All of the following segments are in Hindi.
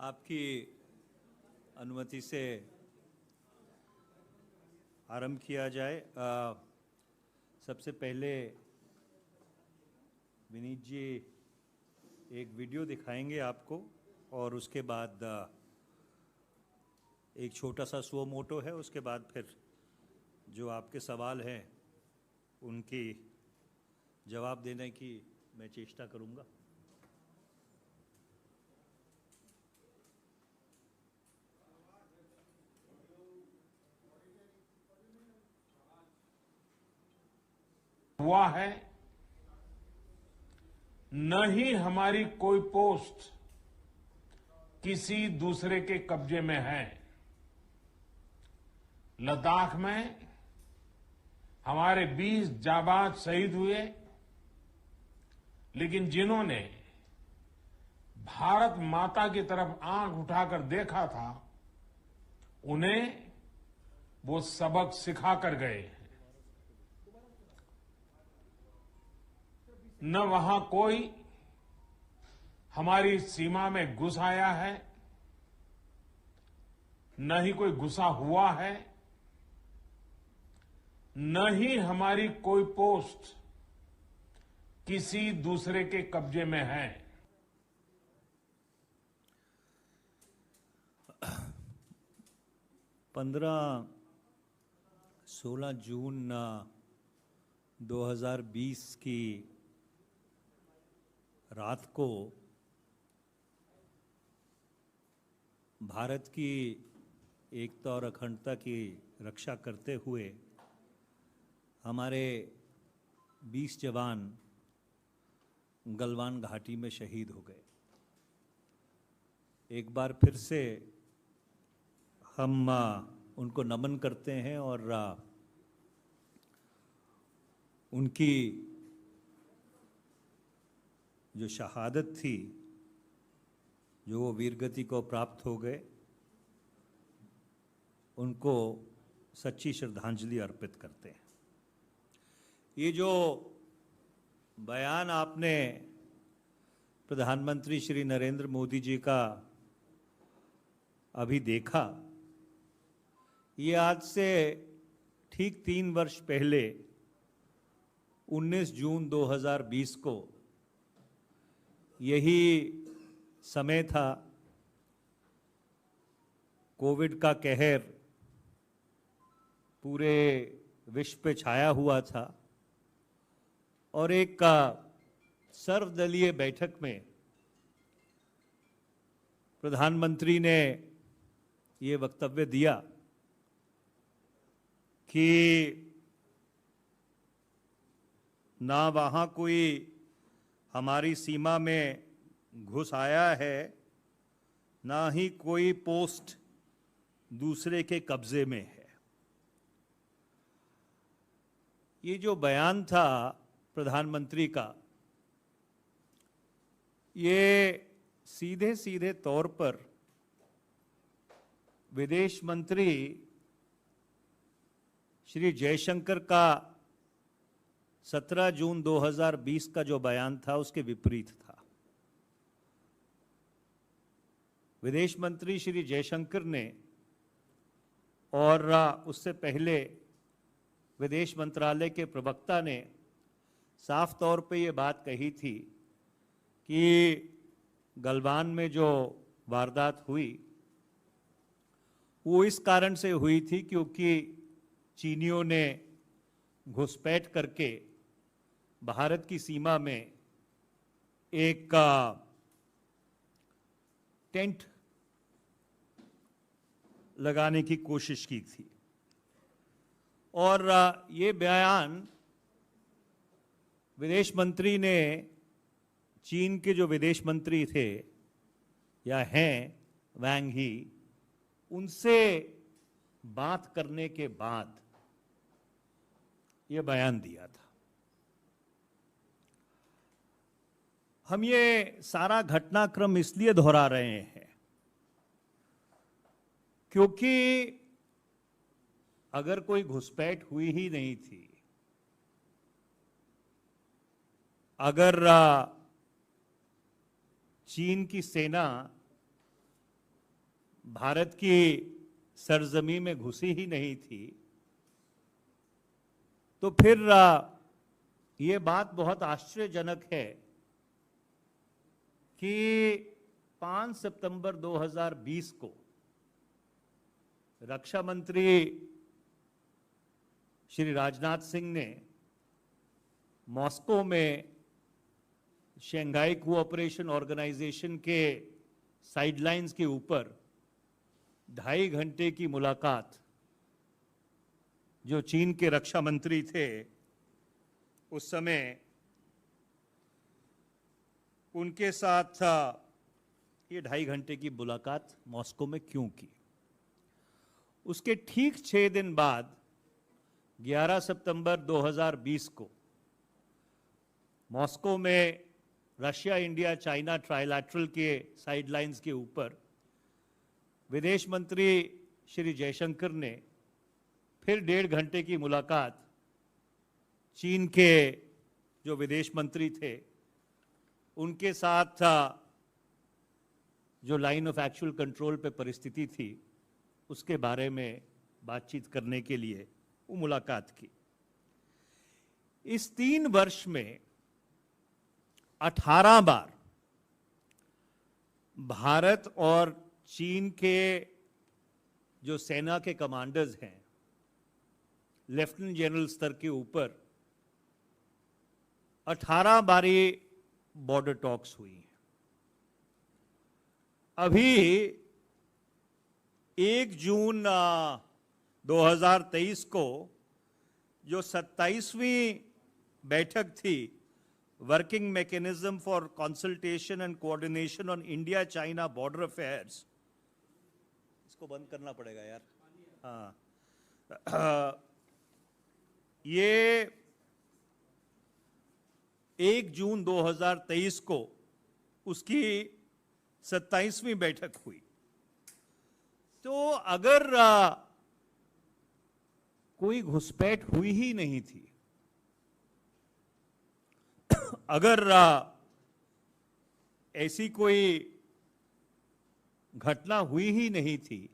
आपकी अनुमति से आरंभ किया जाए। सबसे पहले विनीत जी एक वीडियो दिखाएंगे आपको और उसके बाद एक छोटा सा सुओ मोटो है। उसके बाद फिर जो आपके सवाल हैं उनकी जवाब देने की मैं चेष्टा करूंगा। हुआ है न ही हमारी कोई पोस्ट किसी दूसरे के कब्जे में है। लद्दाख में हमारे 20 जाबाज शहीद हुए, लेकिन जिन्होंने भारत माता की तरफ आंख उठाकर देखा था, उन्हें वो सबक सिखा कर गए। न वहां कोई हमारी सीमा में घुस आया है, न ही कोई घुसा हुआ है, न ही हमारी कोई पोस्ट किसी दूसरे के कब्जे में है। 15-16 जून 2020 की रात को भारत की एकता और अखंडता की रक्षा करते हुए हमारे 20 जवान गलवान घाटी में शहीद हो गए। एक बार फिर से हम उनको नमन करते हैं और उनकी जो शहादत थी, जो वो वीरगति को प्राप्त हो गए, उनको सच्ची श्रद्धांजलि अर्पित करते हैं। ये जो बयान आपने प्रधानमंत्री श्री नरेंद्र मोदी जी का अभी देखा, ये आज से ठीक 3 वर्ष पहले 19 जून 2020 को यही समय था। कोविड का कहर पूरे विश्व पे छाया हुआ था और एक सर्वदलीय बैठक में प्रधानमंत्री ने ये वक्तव्य दिया कि ना वहाँ कोई हमारी सीमा में घुस आया है, ना ही कोई पोस्ट दूसरे के कब्जे में है। ये जो बयान था प्रधानमंत्री का, ये सीधे सीधे तौर पर विदेश मंत्री श्री जयशंकर का 17 जून 2020 का जो बयान था उसके विपरीत था। विदेश मंत्री श्री जयशंकर ने और उससे पहले विदेश मंत्रालय के प्रवक्ता ने साफ तौर पे ये बात कही थी कि गलवान में जो वारदात हुई वो इस कारण से हुई थी क्योंकि चीनियों ने घुसपैठ करके भारत की सीमा में एक टेंट लगाने की कोशिश की थी। और ये बयान विदेश मंत्री ने चीन के जो विदेश मंत्री थे या हैं वांग ही, उनसे बात करने के बाद ये बयान दिया था। हम ये सारा घटनाक्रम इसलिए दोहरा रहे हैं क्योंकि अगर कोई घुसपैठ हुई ही नहीं थी, अगर चीन की सेना भारत की सरजमी में घुसी ही नहीं थी, तो फिर ये बात बहुत आश्चर्यजनक है कि 5 सितंबर 2020 को रक्षा मंत्री श्री राजनाथ सिंह ने मॉस्को में शंघाई कोऑपरेशन ऑर्गेनाइजेशन के साइडलाइंस के ऊपर 2.5 घंटे की मुलाकात जो चीन के रक्षा मंत्री थे उस समय उनके साथ ये 2.5 घंटे की मुलाकात मॉस्को में क्यों की? उसके ठीक 6 दिन बाद 11 सितंबर 2020 को मॉस्को में रशिया, इंडिया, चाइना ट्राइलैटरल के साइडलाइंस के ऊपर विदेश मंत्री श्री जयशंकर ने फिर 1.5 घंटे की मुलाकात चीन के जो विदेश मंत्री थे उनके साथ जो लाइन ऑफ एक्चुअल कंट्रोल पे परिस्थिति थी उसके बारे में बातचीत करने के लिए वो मुलाकात की। इस 3 वर्ष में 18 बार भारत और चीन के जो सेना के कमांडर्स हैं, लेफ्टिनेंट जनरल स्तर के ऊपर 18 बारी बॉर्डर टॉक्स हुई हैं। अभी 1 जून 2023 को जो 27वीं बैठक थी, working mechanism for consultation and coordination on India China border affairs, इसको बंद करना पड़ेगा यार, हाँ, ये 1 जून 2023 को उसकी 27वीं बैठक हुई। तो अगर कोई घुसपैठ हुई ही नहीं थी, अगर ऐसी कोई घटना हुई ही नहीं थी,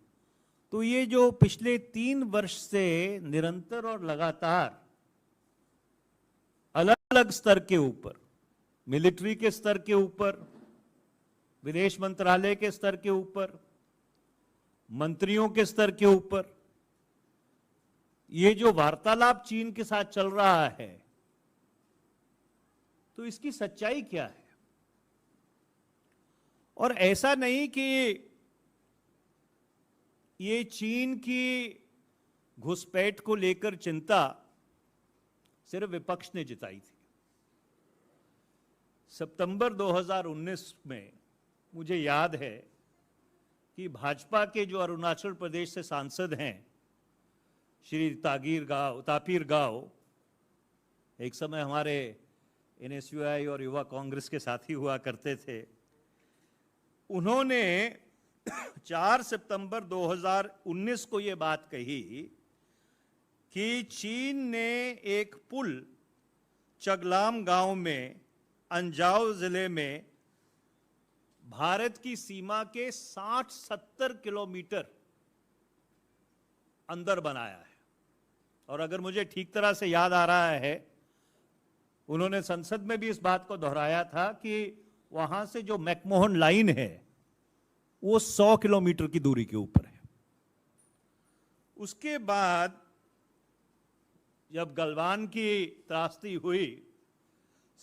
तो ये जो पिछले 3 वर्ष से निरंतर और लगातार अलग अलग स्तर के ऊपर, मिलिट्री के स्तर के ऊपर, विदेश मंत्रालय के स्तर के ऊपर, मंत्रियों के स्तर के ऊपर ये जो वार्तालाप चीन के साथ चल रहा है, तो इसकी सच्चाई क्या है? और ऐसा नहीं कि ये चीन की घुसपैठ को लेकर चिंता सिर्फ विपक्ष ने जताई थी। सितंबर 2019 में मुझे याद है कि भाजपा के जो अरुणाचल प्रदेश से सांसद हैं श्री तापिर गाव, एक समय हमारे NSUI और युवा कांग्रेस के साथी हुआ करते थे, उन्होंने 4 सितंबर 2019 को ये बात कही कि चीन ने एक पुल चगलाम गांव में अंजाव जिले में भारत की सीमा के 60-70 किलोमीटर अंदर बनाया है। और अगर मुझे ठीक तरह से याद आ रहा है, उन्होंने संसद में भी इस बात को दोहराया था कि वहां से जो मैकमोहन लाइन है वो 100 किलोमीटर की दूरी के ऊपर है। उसके बाद जब गलवान की त्रासदी हुई,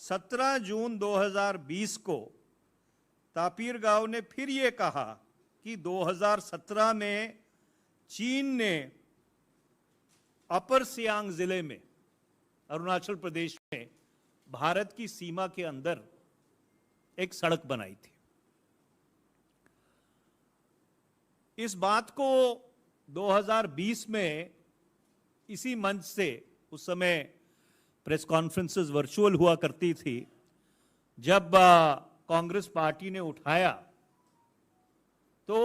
17 जून 2020 को तापिर गाव ने फिर ये कहा कि 2017 में चीन ने अपर सियांग जिले में, अरुणाचल प्रदेश में, भारत की सीमा के अंदर एक सड़क बनाई थी। इस बात को 2020 में इसी मंच से, उस समय प्रेस कॉन्फ्रेंसेस वर्चुअल हुआ करती थी, जब कांग्रेस पार्टी ने उठाया तो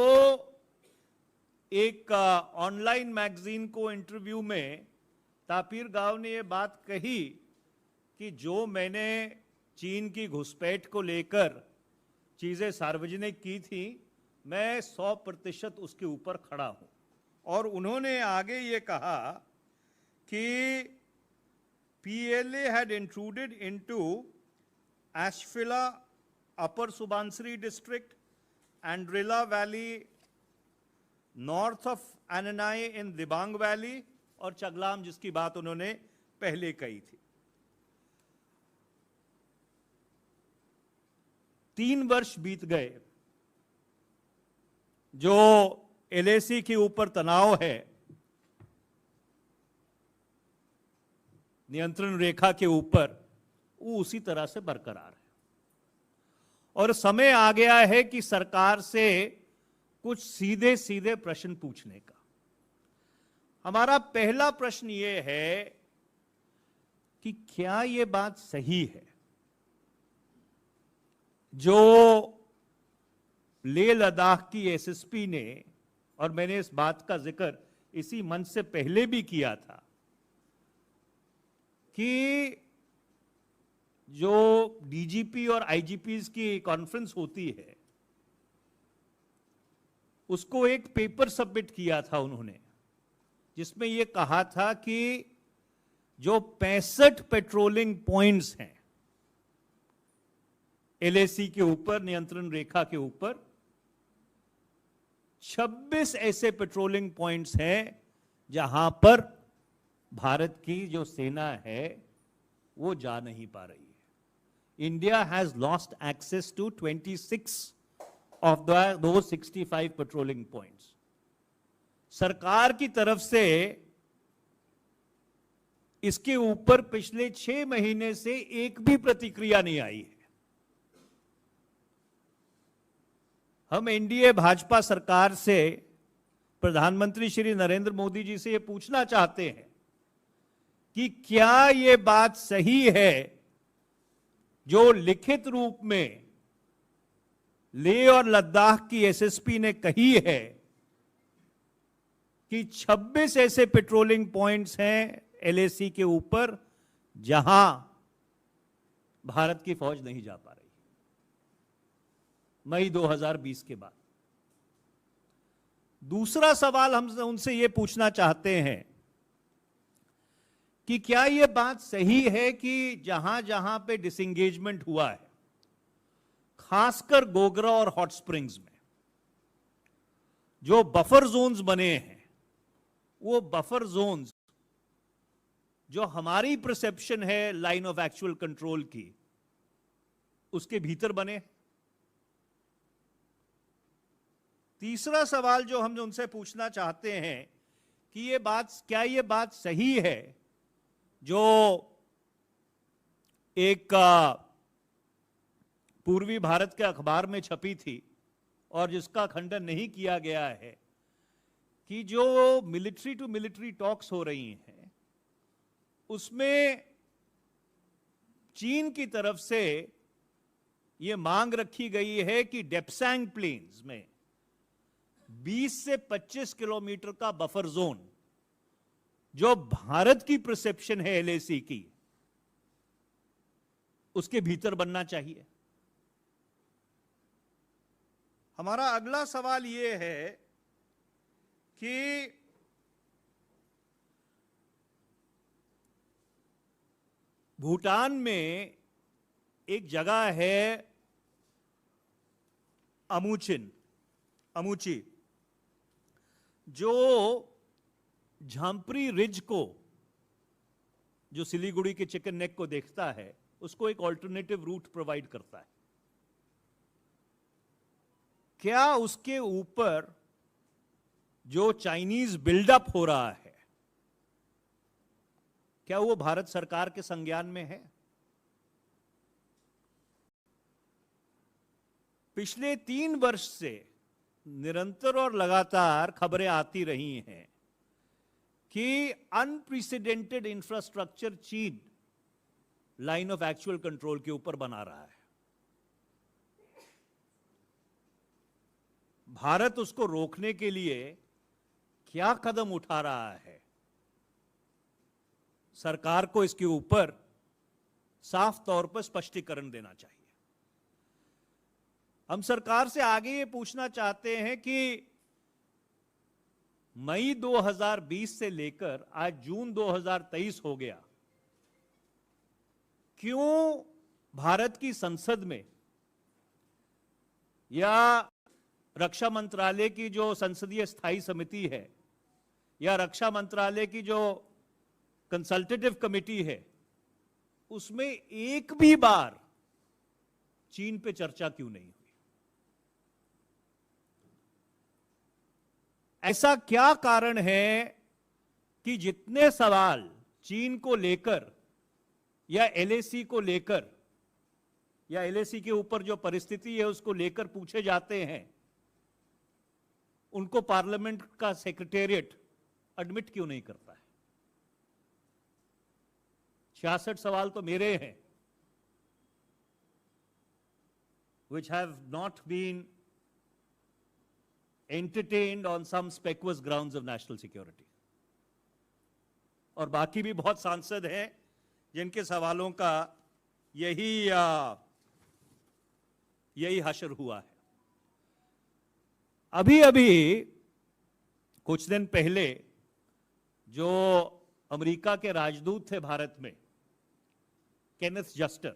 एक ऑनलाइन मैगजीन को इंटरव्यू में तापिर गाव ने ये बात कही कि जो मैंने चीन की घुसपैठ को लेकर चीजें सार्वजनिक की थी मैं 100% उसके ऊपर खड़ा हूं। और उन्होंने आगे ये कहा कि PLA had intruded into Ashfila, Upper Subansiri district, Andrilla Valley, north of Ananai in Dibang Valley, और चगलाम जिसकी बात उन्होंने पहले कही थी। 3 वर्ष बीत गए। जो LAC के ऊपर तनाव है, नियंत्रण रेखा के ऊपर, वो उसी तरह से बरकरार है। और समय आ गया है कि सरकार से कुछ सीधे सीधे प्रश्न पूछने का। हमारा पहला प्रश्न ये है कि क्या ये बात सही है जो लेह लद्दाख की SSP ने, और मैंने इस बात का जिक्र इसी मंच से पहले भी किया था, कि जो DGP और IGPs की कॉन्फ्रेंस होती है, उसको एक पेपर सबमिट किया था उन्होंने, जिसमें यह कहा था कि जो 65 पेट्रोलिंग पॉइंट्स हैं LAC के ऊपर, नियंत्रण रेखा के ऊपर, 26 ऐसे पेट्रोलिंग पॉइंट्स हैं जहां पर भारत की जो सेना है वो जा नहीं पा रही है। India has lost access to 26 of दो 65 पेट्रोलिंग पॉइंट्स। सरकार की तरफ से इसके ऊपर पिछले 6 महीने से एक भी प्रतिक्रिया नहीं आई है। हम NDA भाजपा सरकार से, प्रधानमंत्री श्री नरेंद्र मोदी जी से ये पूछना चाहते हैं कि क्या ये बात सही है जो लिखित रूप में लेह और लद्दाख की SSP ने कही है कि 26 ऐसे पेट्रोलिंग पॉइंट्स हैं LAC के ऊपर जहां भारत की फौज नहीं जा पा रही, मई 2020 के बाद। दूसरा सवाल हम उनसे यह पूछना चाहते हैं कि क्या यह बात सही है कि जहां जहां पे डिसएंगेजमेंट हुआ है, खासकर गोगरा और हॉट स्प्रिंग्स में, जो बफर जोन्स बने हैं, वो बफर जोन्स जो हमारी परसेप्शन है लाइन ऑफ एक्चुअल कंट्रोल की, उसके भीतर बने। तीसरा सवाल जो हम उनसे पूछना चाहते हैं कि क्या ये बात सही है जो एक पूर्वी भारत के अखबार में छपी थी और जिसका खंडन नहीं किया गया है, कि जो मिलिट्री टू मिलिट्री टॉक्स हो रही हैं उसमें चीन की तरफ से यह मांग रखी गई है कि डेप्सैंग प्लेन्स में 20 से 25 किलोमीटर का बफर जोन, जो भारत की परसेप्शन है LAC की, उसके भीतर बनना चाहिए। हमारा अगला सवाल यह है कि भूटान में एक जगह है अमुची, जो झांपरी रिज को, जो सिलीगुड़ी के चिकन नेक को देखता है, उसको एक ऑल्टरनेटिव रूट प्रोवाइड करता है। क्या उसके ऊपर जो चाइनीज बिल्डअप हो रहा है, क्या वो भारत सरकार के संज्ञान में है? पिछले 3 वर्ष से निरंतर और लगातार खबरें आती रही हैं कि अनप्रेसिडेंटेड इंफ्रास्ट्रक्चर चीन लाइन ऑफ एक्चुअल कंट्रोल के ऊपर बना रहा है। भारत उसको रोकने के लिए क्या कदम उठा रहा है? सरकार को इसके ऊपर साफ तौर पर स्पष्टीकरण देना चाहिए। हम सरकार से आगे ये पूछना चाहते हैं कि मई 2020 से लेकर आज जून 2023 हो गया, क्यों भारत की संसद में या रक्षा मंत्रालय की जो संसदीय स्थायी समिति है या रक्षा मंत्रालय की जो कंसल्टेटिव कमेटी है, उसमें एक भी बार चीन पे चर्चा क्यों नहीं हुई? ऐसा क्या कारण है कि जितने सवाल चीन को लेकर या एलएसी को लेकर या एलएसी के ऊपर जो परिस्थिति है उसको लेकर पूछे जाते हैं, उनको पार्लियामेंट का सेक्रेटेरिएट एडमिट क्यों नहीं करता है? 66 सवाल तो मेरे हैं, which have not been entertained on some speculative grounds of national security. और बाकी भी बहुत सांसद हैं जिनके सवालों का यही हश्र हुआ है। अभी अभी कुछ दिन पहले जो अमेरिका के राजदूत थे भारत में, केनेथ जस्टर,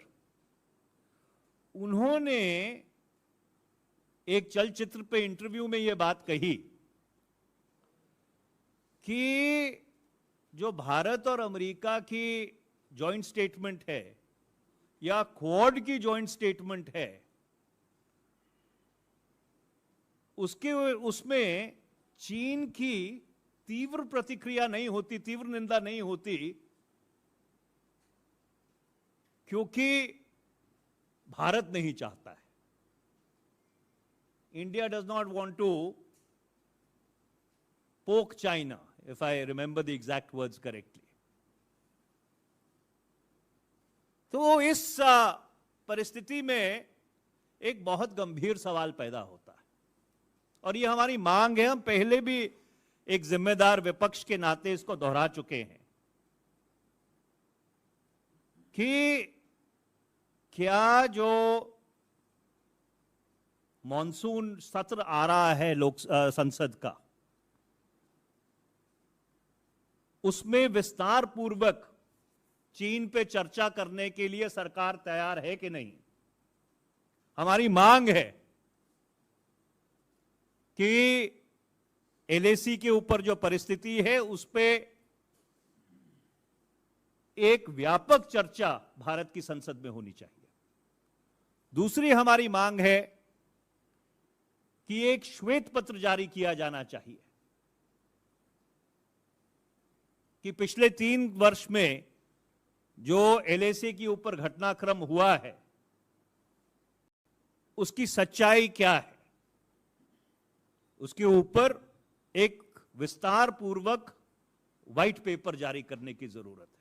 उन्होंने एक चलचित्र पे इंटरव्यू में यह बात कही कि जो भारत और अमेरिका की जॉइंट स्टेटमेंट है या क्वाड की जॉइंट स्टेटमेंट है, उसमें चीन की तीव्र प्रतिक्रिया नहीं होती, तीव्र निंदा नहीं होती, क्योंकि भारत नहीं चाहता है। India does not want to poke China, if I remember the exact words correctly. तो इस परिस्थिति में एक बहुत गंभीर सवाल पैदा होता है और ये हमारी मांग है। हम पहले भी एक जिम्मेदार विपक्ष के नाते इसको दोहरा चुके हैं कि क्या जो मॉनसून सत्र आ रहा है संसद का, उसमें विस्तार पूर्वक चीन पे चर्चा करने के लिए सरकार तैयार है कि नहीं? हमारी मांग है कि एलएसी के ऊपर जो परिस्थिति है उस पे एक व्यापक चर्चा भारत की संसद में होनी चाहिए। दूसरी हमारी मांग है कि एक श्वेत पत्र जारी किया जाना चाहिए कि पिछले 3 वर्ष में जो एलएसी के ऊपर घटनाक्रम हुआ है उसकी सच्चाई क्या है, उसके ऊपर एक विस्तार पूर्वक व्हाइट पेपर जारी करने की जरूरत है।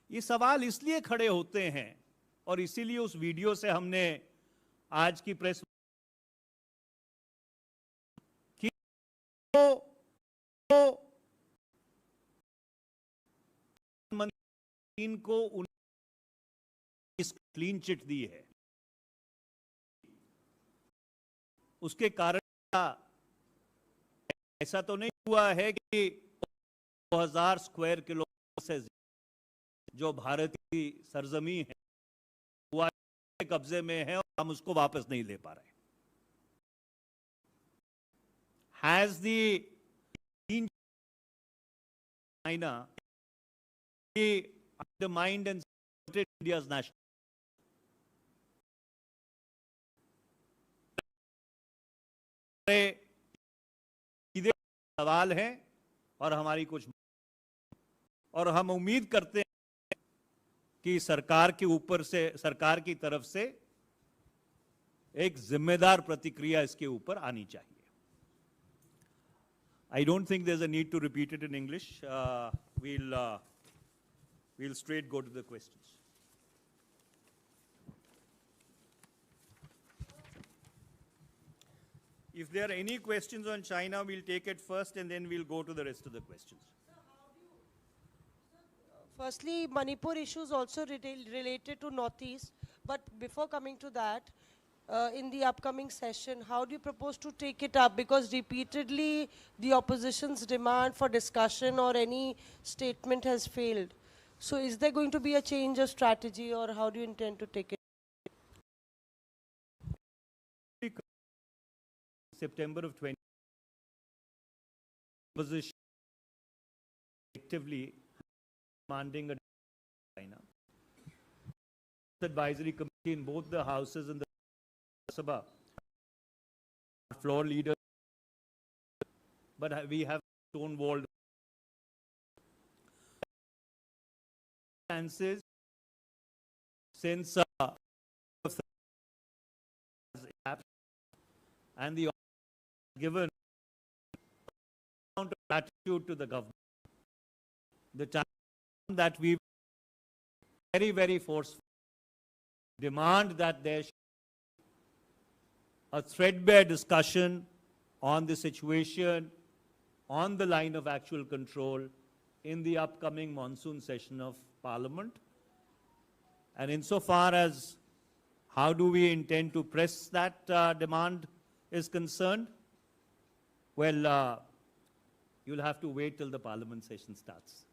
ये सवाल इसलिए खड़े होते हैं और इसीलिए उस वीडियो से हमने आज की प्रेस की को इस क्लीन चिट दी है, उसके कारण ऐसा तो नहीं हुआ है कि 2000 स्क्वायर किलोमीटर से जो भारत की सरजमी है वो कब्जे में है और हम उसको वापस नहीं ले पा रहे। Has the China undermined and supported India's national सीधे सवाल है और हमारी कुछ, और हम उम्मीद करते हैं कि सरकार के ऊपर से, सरकार की तरफ से एक जिम्मेदार प्रतिक्रिया इसके ऊपर आनी चाहिए। I don't think there's a need to repeat it in English. We'll straight go to the questions. If there are any questions on China, we'll take it first and then we'll go to the rest of the questions. Firstly, Manipur issues also related to Northeast, but before coming to that, in the upcoming session? How do you propose to take it up? Because repeatedly the opposition's demand for discussion or any statement has failed. So is there going to be a change of strategy, or how do you intend to take it? September of 20, opposition actively demanding a China. Advisory committee in both the houses and the Sabha, floor leaders, but we have stonewalled chances since and the given amount of attitude to the government. The time that we very, very forceful demand that there should be a threadbare discussion on the situation on the line of actual control in the upcoming monsoon session of Parliament. And insofar as how do we intend to press that demand is concerned, well, you'll have to wait till the Parliament session starts.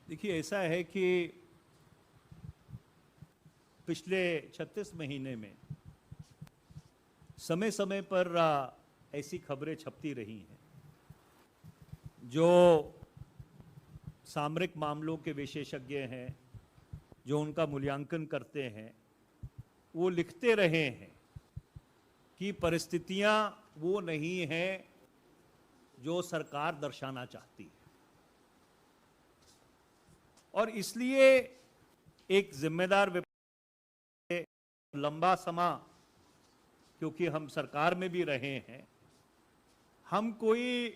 देखिए, ऐसा है कि पिछले 36 महीने में समय समय पर ऐसी खबरें छपती रही हैं जो सामरिक मामलों के विशेषज्ञ हैं, जो उनका मूल्यांकन करते हैं, वो लिखते रहे हैं कि परिस्थितियां वो नहीं हैं जो सरकार दर्शाना चाहती है। और इसलिए एक जिम्मेदार लंबा समय, क्योंकि हम सरकार में भी रहे हैं, हम कोई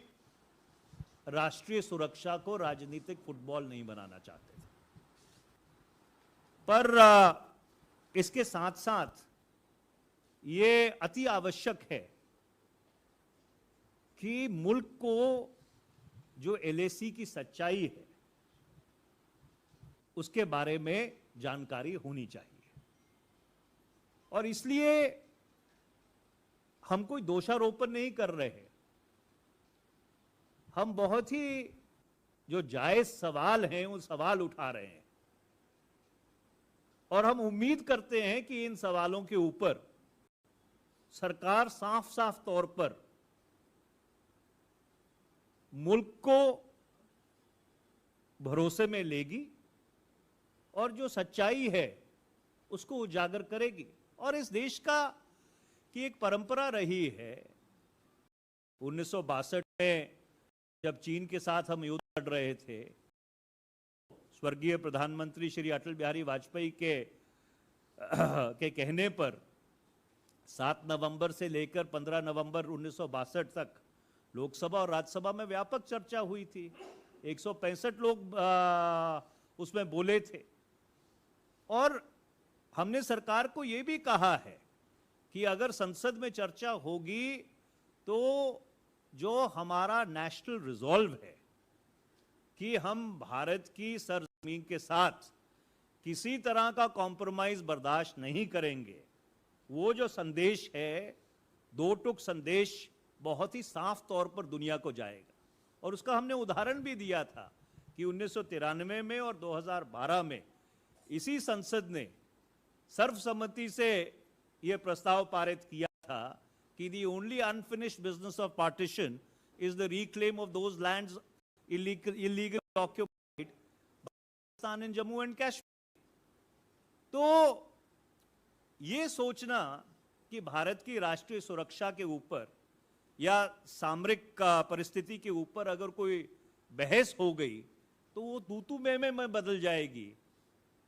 राष्ट्रीय सुरक्षा को राजनीतिक फुटबॉल नहीं बनाना चाहते थे। पर इसके साथ साथ ये अति आवश्यक है कि मुल्क को जो एलएसी की सच्चाई है उसके बारे में जानकारी होनी चाहिए। और इसलिए हम कोई दोषारोपण नहीं कर रहे हैं, हम बहुत ही जो जायज सवाल हैं वो सवाल उठा रहे हैं और हम उम्मीद करते हैं कि इन सवालों के ऊपर सरकार साफ साफ तौर पर मुल्क को भरोसे में लेगी और जो सच्चाई है उसको उजागर करेगी। और इस देश का की एक परंपरा रही है, 1962 में जब चीन के साथ हम युद्ध लड़ रहे थे, स्वर्गीय प्रधानमंत्री श्री अटल बिहारी वाजपेयी के कहने पर 7 नवंबर से लेकर 15 नवंबर 1962 तक लोकसभा और राज्यसभा में व्यापक चर्चा हुई थी। 165 लोग उसमें बोले थे और हमने सरकार को यह भी कहा है कि अगर संसद में चर्चा होगी तो जो हमारा नेशनल रिजॉल्व है कि हम भारत की सरजमीन के साथ किसी तरह का कॉम्प्रोमाइज बर्दाश्त नहीं करेंगे, वो जो संदेश है, दो टुक संदेश बहुत ही साफ तौर पर दुनिया को जाएगा। और उसका हमने उदाहरण भी दिया था कि 1993 में और 2012 में इसी संसद ने सर्वसम्मति से यह प्रस्ताव पारित किया था कि the only unfinished business of partition is the reclaim of those lands illegal occupied Pakistan in Jammu and Kashmir. तो ये सोचना कि भारत की राष्ट्रीय सुरक्षा के ऊपर या सामरिक परिस्थिति के ऊपर अगर कोई बहस हो गई तो वो तू तू मैं बदल जाएगी,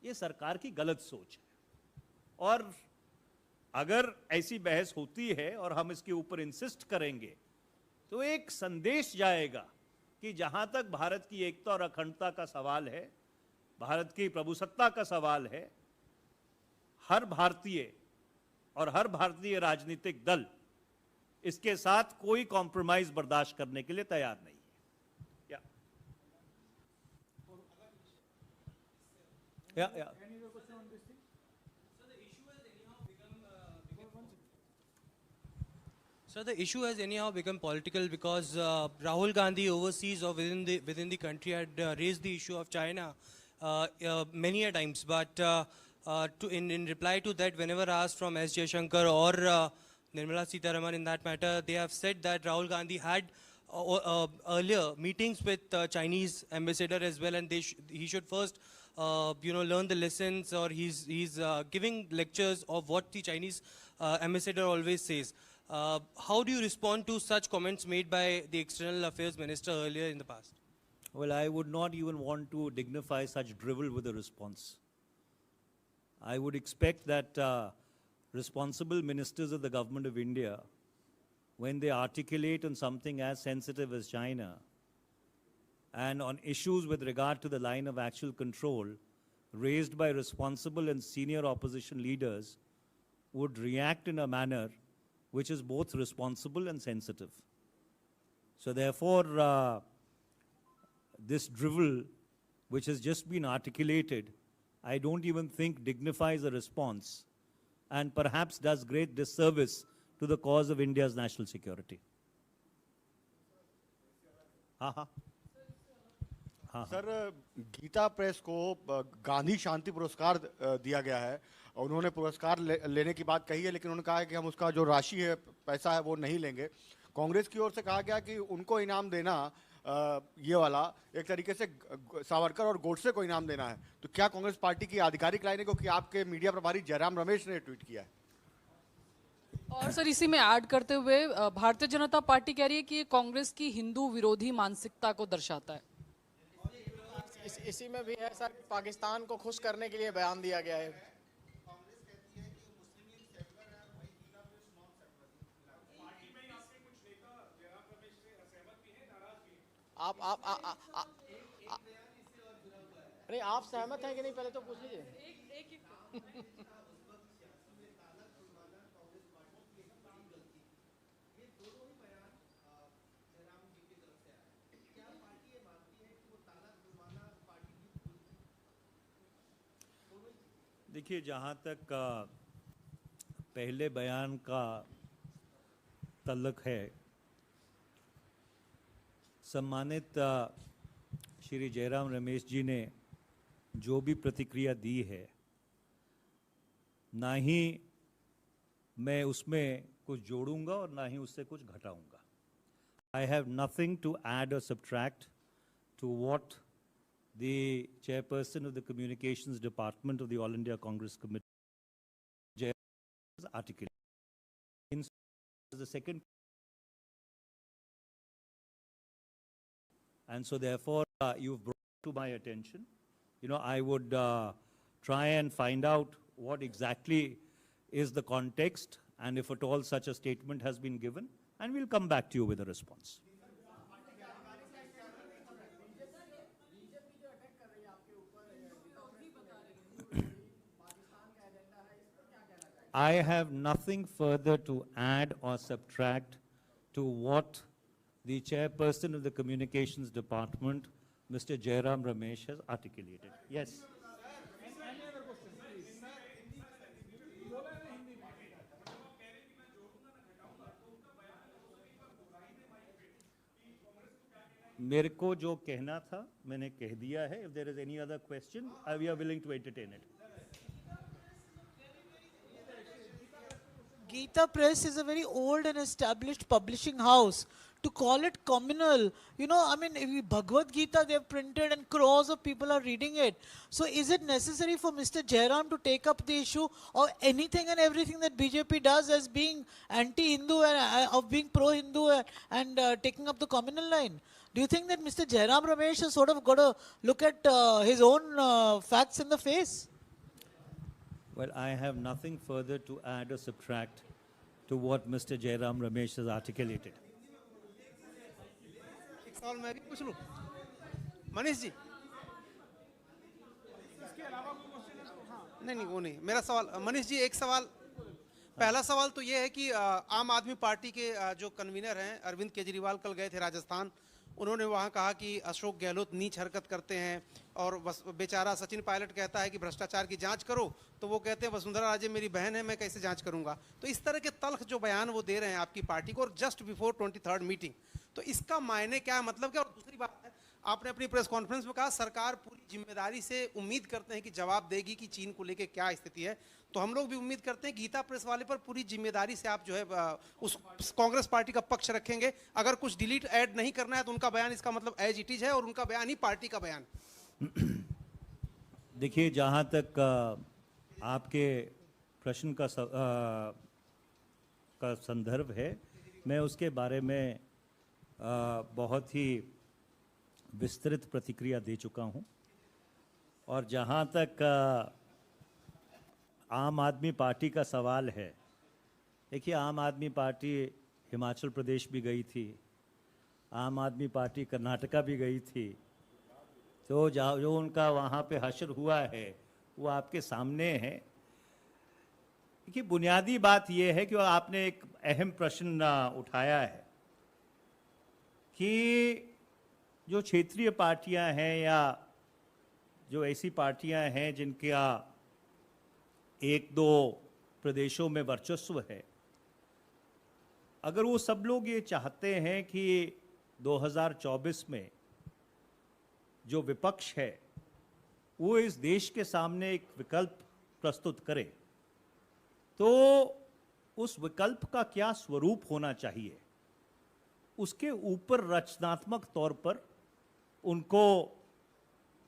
ये सरकार की गलत सोच है। और अगर ऐसी बहस होती है और हम इसके ऊपर इंसिस्ट करेंगे तो एक संदेश जाएगा कि जहां तक भारत की एकता और अखंडता का सवाल है, भारत की प्रभुसत्ता का सवाल है, हर भारतीय और हर भारतीय राजनीतिक दल इसके साथ कोई कॉम्प्रोमाइज बर्दाश्त करने के लिए तैयार नहीं है। या So the issue has anyhow become political because Rahul Gandhi overseas or within the country had raised the issue of China many a times. But in reply to that, whenever asked from S. Jaishankar or Nirmala Sitharaman in that matter, they have said that Rahul Gandhi had earlier meetings with Chinese ambassador as well, and he should first learn the lessons, or he's giving lectures of what the Chinese ambassador always says. How do you respond to such comments made by the External Affairs Minister earlier in the past? Well, I would not even want to dignify such drivel with a response. I would expect that responsible ministers of the government of India, when they articulate on something as sensitive as China and on issues with regard to the line of actual control raised by responsible and senior opposition leaders, would react in a manner which is both responsible and sensitive. So therefore, this drivel which has just been articulated, I don't even think dignifies a response and perhaps does great disservice to the cause of India's national security. सर, गीता प्रेस को गांधी शांति पुरस्कार दिया गया है और उन्होंने पुरस्कार लेने की बात कही है, लेकिन उन्होंने कहा है कि हम उसका जो राशि है, पैसा है, वो नहीं लेंगे। कांग्रेस की ओर से कहा गया कि उनको इनाम देना ये वाला एक तरीके से सावरकर और गोडसे को इनाम देना है। तो क्या कांग्रेस पार्टी की आधिकारिक लाइन है, क्योंकि आपके मीडिया प्रभारी जयराम रमेश ने ट्वीट किया है? और सर इसी में ऐड करते हुए भारतीय जनता पार्टी कह रही है कि ये कांग्रेस की हिंदू विरोधी मानसिकता को दर्शाता है। इसी में भी है सर, पाकिस्तान को खुश करने के लिए बयान दिया गया है। नहीं, आप सहमत हैं कि नहीं, पहले तो पूछ लीजिए। देखिए, जहाँ तक पहले बयान का तल्लक है, सम्मानित श्री जयराम रमेश जी ने जो भी प्रतिक्रिया दी है, ना ही मैं उसमें कुछ जोड़ूंगा और ना ही उससे कुछ घटाऊंगा। I have nothing to add or subtract to what the chairperson of the communications department of the All India Congress Committee has articulated. In the second, and so therefore you've brought to my attention, I would try and find out what exactly is the context and if at all such a statement has been given, and we'll come back to you with a response. I have nothing further to add or subtract to what the chairperson of the communications department, Mr. Jairam Ramesh, has articulated. Yes. मेरे को जो कहना था मैंने कह दिया है. If there is any other question, we are willing to entertain it. Gita Press is a very old and established publishing house. To call it communal, Bhagavad Gita they have printed and crores of people are reading it. So is it necessary for Mr. Jairam to take up the issue of anything and everything that BJP does as being anti-Hindu and of being pro-Hindu and taking up the communal line? Do you think that Mr. Jairam Ramesh has sort of got to look at his own facts in the face? Well, I have nothing further to add or subtract to what Mr. Jairam Ramesh has articulated. एक सवाल मैं भी पूछ लूं मनीष जी नहीं वो नहीं मेरा सवाल मनीष जी एक सवाल पहला सवाल तो ये है कि आम आदमी पार्टी के जो कन्वीनर हैं अरविंद केजरीवाल कल गए थे राजस्थान उन्होंने वहां कहा कि अशोक गहलोत नीच हरकत करते हैं और बेचारा सचिन पायलट कहता है कि भ्रष्टाचार की जांच करो तो वो कहते हैं वसुंधरा राजे मेरी बहन है मैं कैसे जांच करूंगा तो इस तरह के तल्ख जो बयान वो दे रहे हैं आपकी पार्टी को और जस्ट बिफोर 23rd मीटिंग तो इसका मायने क्या है मतलब क्या और दूसरी बात है आपने अपनी प्रेस कॉन्फ्रेंस में कहा सरकार पूरी जिम्मेदारी से उम्मीद करते हैं कि जवाब देगी कि चीन को लेकर क्या स्थिति है तो हम लोग भी उम्मीद करते हैं गीता प्रेस वाले पर पूरी जिम्मेदारी से आप जो है उस कांग्रेस पार्टी का पक्ष रखेंगे अगर कुछ डिलीट ऐड नहीं करना है तो उनका बयान इसका मतलब एज इट इज है और उनका बयान ही पार्टी का बयान देखिए जहाँ तक आपके प्रश्न का संदर्भ है मैं उसके बारे में बहुत ही विस्तृत प्रतिक्रिया दे चुका हूँ और जहाँ तक आम आदमी पार्टी का सवाल है देखिए आम आदमी पार्टी हिमाचल प्रदेश भी गई थी आम आदमी पार्टी कर्नाटका भी गई थी तो जो उनका वहाँ पे हश्र हुआ है वो आपके सामने है देखिए बुनियादी बात ये है कि आपने एक अहम प्रश्न उठाया है कि जो क्षेत्रीय पार्टियां हैं या जो ऐसी पार्टियां हैं जिनका एक दो प्रदेशों में वर्चस्व है अगर वो सब लोग ये चाहते हैं कि 2024 में जो विपक्ष है वो इस देश के सामने एक विकल्प प्रस्तुत करे तो उस विकल्प का क्या स्वरूप होना चाहिए उसके ऊपर रचनात्मक तौर पर उनको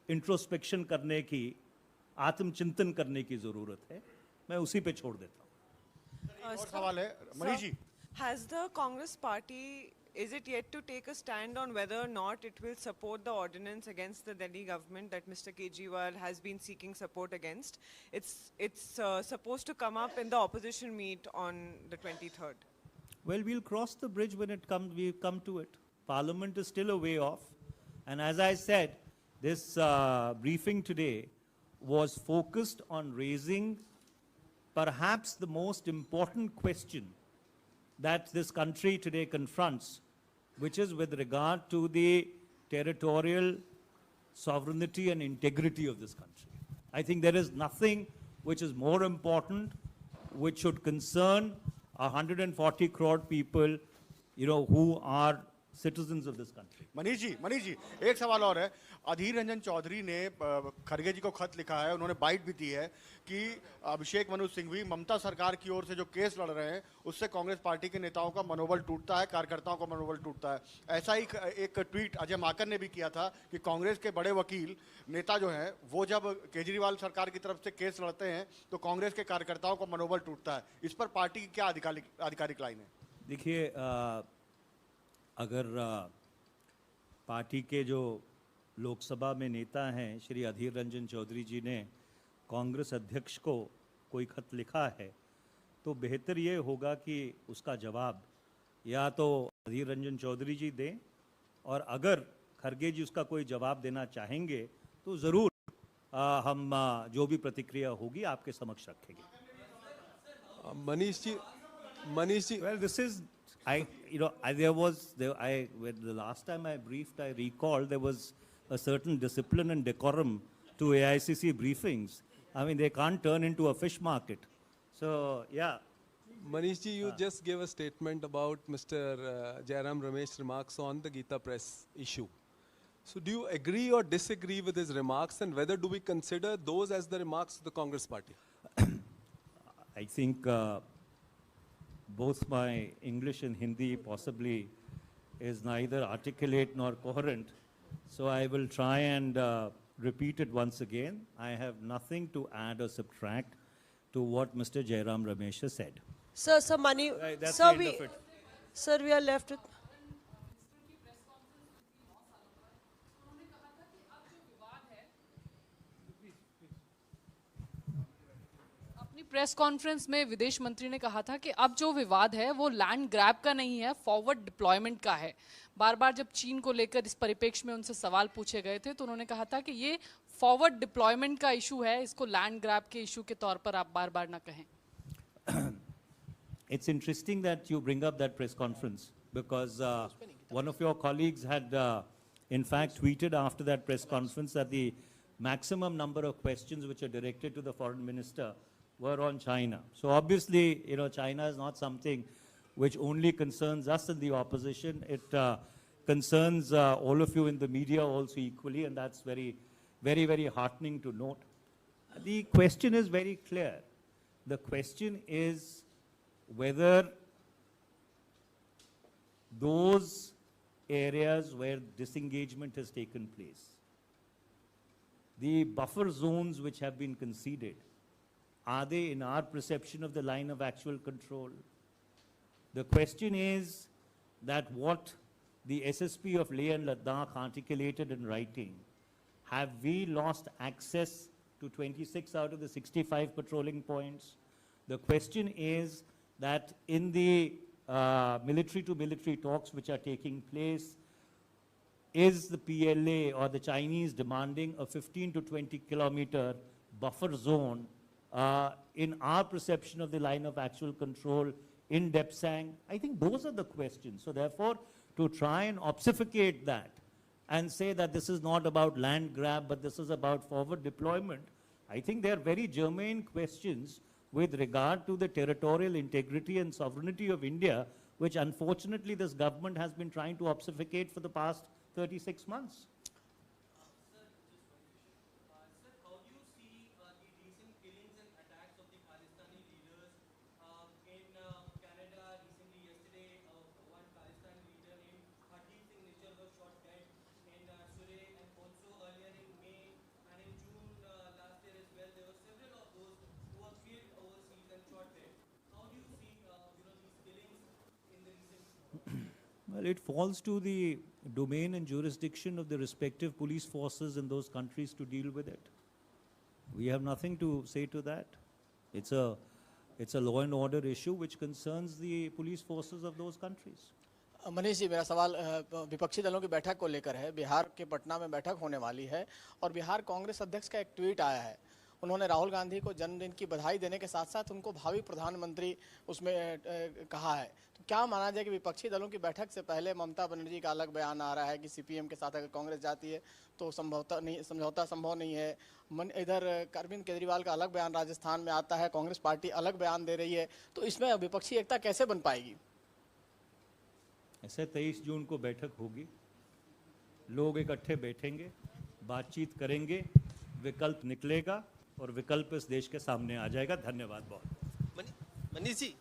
इंट्रोस्पेक्शन करने की आत्मचिंतन करने की जरूरत है मैं उसी पे छोड़ देता हूँ और सवाल है Manish ji Has the Congress party, is it yet to take a stand on whether or not it will support the ordinance against the Delhi government that Mr. Kejriwal has been seeking support against? It's supposed to come up in the opposition meet on the 23rd. Well, we'll cross the bridge when we come to it. Parliament is still a way off. And as I said, this briefing today was focused on raising perhaps the most important question that this country today confronts, which is with regard to the territorial sovereignty and integrity of this country. I think there is nothing which is more important, which should concern 140 crore people, who are citizens of this country. Manish ji एक सवाल और है अधीर रंजन चौधरी ने खड़गे जी को खत लिखा है उन्होंने बाइट भी दी है कि अभिषेक मनु सिंघवी ममता सरकार की ओर से जो केस लड़ रहे हैं उससे कांग्रेस पार्टी के नेताओं का मनोबल टूटता है कार्यकर्ताओं का मनोबल टूटता है ऐसा ही एक ट्वीट अजय माकन ने भी किया था कि कांग्रेस के बड़े वकील नेता जो हैं वो जब केजरीवाल सरकार की तरफ से केस लड़ते हैं तो कांग्रेस के कार्यकर्ताओं का मनोबल टूटता है इस पर पार्टी की क्या आधिकारिक लाइन है देखिए अगर पार्टी के जो लोकसभा में नेता हैं श्री अधीर रंजन चौधरी जी ने कांग्रेस अध्यक्ष को कोई खत लिखा है तो बेहतर ये होगा कि उसका जवाब या तो अधीर रंजन चौधरी जी दें और अगर खड़गे जी उसका कोई जवाब देना चाहेंगे तो ज़रूर हम जो भी प्रतिक्रिया होगी आपके समक्ष रखेंगे Manish ji well this is when the last time I briefed I recall there was a certain discipline and decorum to AICC briefings. I mean they can't turn into a fish market. So yeah. Manish ji, you just gave a statement about Mr. Jairam Ramesh's remarks on the Gita Press issue. So do you agree or disagree with his remarks and whether do we consider those as the remarks of the Congress party? I think both my English and Hindi possibly is neither articulate nor coherent. So I will try and repeat it once again. I have nothing to add or subtract to what Mr. Jairam Ramesh has said. Sir, Mani, Right, that's sir, the end of it. Sir, we are left with. Press conference में विदेश मंत्री ने कहा था कि अब जो विवाद है वो लैंड ग्रैब का नहीं है, फॉरवर्ड डिप्लॉयमेंट का है। बार बार जब चीन को लेकर इस परिप्रेक्ष्य में उनसे सवाल पूछे गए थे तो उन्होंने कहा था कि ये फॉरवर्ड डिप्लॉयमेंट का इशू है, इसको लैंड ग्रैब के इशू के तौर पर आप बार बार ना कहें। It's interesting that you bring up that press conference because one of your colleagues had in fact tweeted after that press conference that the maximum number of questions which are directed to the foreign minister were on China. So obviously, you know, China is not something which only concerns us in the opposition. It concerns all of you in the media also equally, and that's very, very, very heartening to note. The question is very clear. The question is whether those areas where disengagement has taken place, the buffer zones which have been conceded, are they in our perception of the line of actual control? The question is that what the SSP of Leh and Ladakh articulated in writing, have we lost access to 26 out of the 65 patrolling points? The question is that in the military-to-military talks which are taking place, is the PLA or the Chinese demanding a 15 to 20 kilometer buffer zone in our perception of the line of actual control in Depsang? I think those are the questions. So therefore, to try and obfuscate that and say that this is not about land grab, but this is about forward deployment, I think they are very germane questions with regard to the territorial integrity and sovereignty of India, which unfortunately this government has been trying to obfuscate for the past 36 months. Well, it falls to the domain and jurisdiction of the respective police forces in those countries to deal with it. We have nothing to say to that. It's a law and order issue which concerns the police forces of those countries. Manish ji, मेरा सवाल विपक्षी दलों की बैठक को लेकर है। बिहार के पटना में बैठक होने वाली है और बिहार कांग्रेस अध्यक्ष का एक ट्वीट आया है। उन्होंने राहुल गांधी को जन्मदिन की बधाई देने के साथ साथ उनको भावी प्रधानमंत्री उसमें कहा है। तो क्या माना जाए कि विपक्षी दलों की बैठक से पहले ममता बनर्जी का अलग बयान आ रहा है कि सीपीएम के साथ अगर कांग्रेस जाती है तो समझौता संभव नहीं है। इधर अरविंद केजरीवाल का अलग बयान राजस्थान में आता है, कांग्रेस पार्टी अलग बयान दे रही है, तो इसमें विपक्षी एकता कैसे बन पाएगी? ऐसे 23 जून को बैठक होगी, लोग इकट्ठे बैठेंगे, बातचीत करेंगे, विकल्प निकलेगा और विकल्प इस देश के सामने आ जाएगा। धन्यवाद बहुत। मनीष जी,